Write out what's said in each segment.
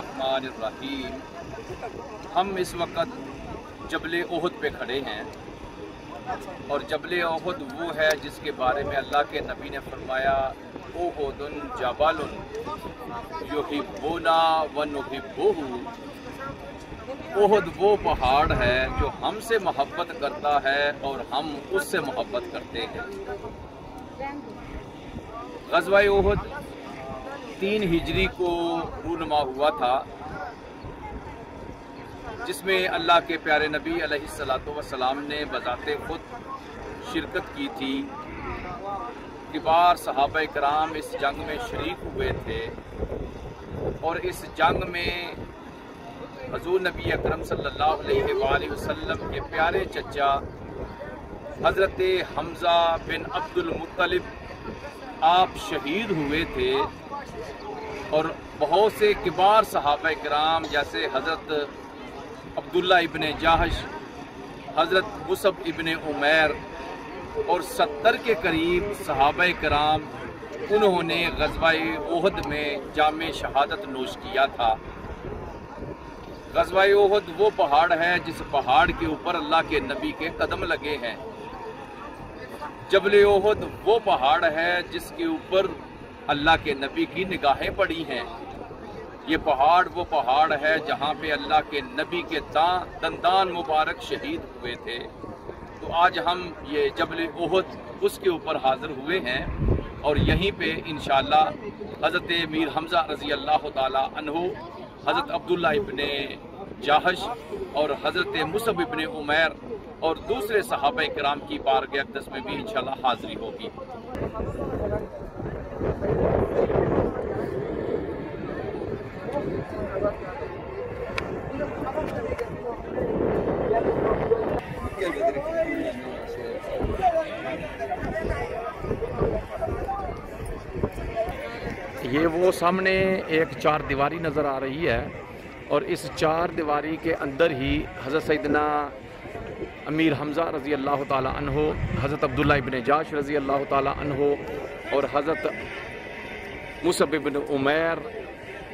रहीम। हम इस वक्त जबल ओहद पे खड़े हैं और जबल ओहद वो है जिसके बारे में अल्लाह के नबी ने फरमाया ओहदुन जबलुन युहिब्बुना व नुहिब्बुहु। ओहद वो पहाड़ है जो हमसे मोहब्बत करता है और हम उससे मोहब्बत करते हैं। ग़ज़वा ओहद 3 हिजरी को रूनुमा हुआ था, जिसमें अल्लाह के प्यारे नबी अलैहिस्सलातु वस्सलाम ने बज़ाते खुद शिरकत की थी। किबार सहाबा कराम इस जंग में शरीक हुए थे और इस जंग में हुज़ूर नबी अकरम सल्लल्लाहु अलैहि वसल्लम के प्यारे चचा हज़रत हमज़ा बिन अब्दुल मुत्तलिब आप शहीद हुए थे और बहुत से किबार सहाबा कराम जैसे हज़रत अब्दुल्ला इब्ने जाहश, हज़रत मुसब इब्ने उमैर और 70 के करीब सहाबा कराम उन्होंने ग़ज़वा ओहद में जामे शहादत नोश किया था। ग़ज़वा ओहद वो पहाड़ है जिस पहाड़ के ऊपर अल्लाह के नबी के कदम लगे हैं। जबल ओहद वो पहाड़ है जिसके ऊपर अल्लाह के नबी की निगाहें पड़ी हैं। ये पहाड़ वो पहाड़ है जहाँ पे अल्लाह के नबी के दंदान मुबारक शहीद हुए थे। तो आज हम ये जबल ओहद उसके ऊपर हाज़िर हुए हैं और यहीं पे इंशाअल्लाह हज़रत मीर हमज़ा रज़ी अल्लाह ताला अन्हु, हज़रत अब्दुल्ला इब्ने जाहश और हज़रत मुसब इब्ने उमैर और दूसरे सहाबा किराम की बारगाह अक़दस में भी इंशाअल्लाह हाज़िरी होगी। ये वो सामने एक 4 दीवारी नज़र आ रही है और इस 4 दीवारी के अंदर ही हज़रत सैयदना अमीर हमज़ा रज़ी अल्लाह ताला अन्हो, हज़रत अब्दुल्ला इब्ने जाश रज़ी अल्लाह ताला अन्हो और हज़रत मुसब इब्ने उमैर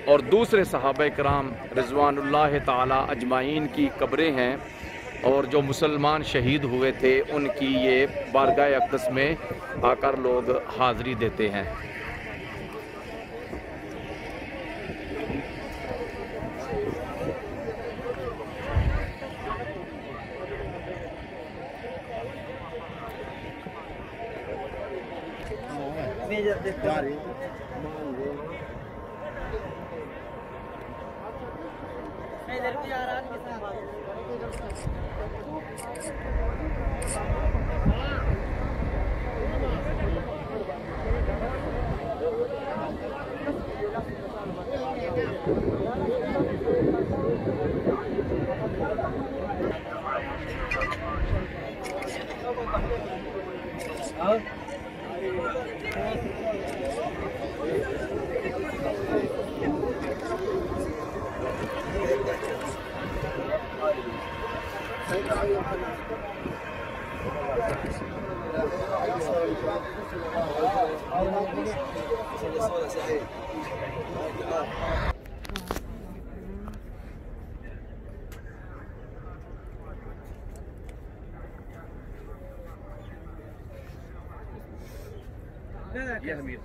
और दूसरे सहाबा कराम रिज़वानुल्लाह ताला अजमाइन की कब्रें हैं और जो मुसलमान शहीद हुए थे उनकी ये बारगाह अक़दस में आकर लोग हाज़िरी देते हैं। ये हमीर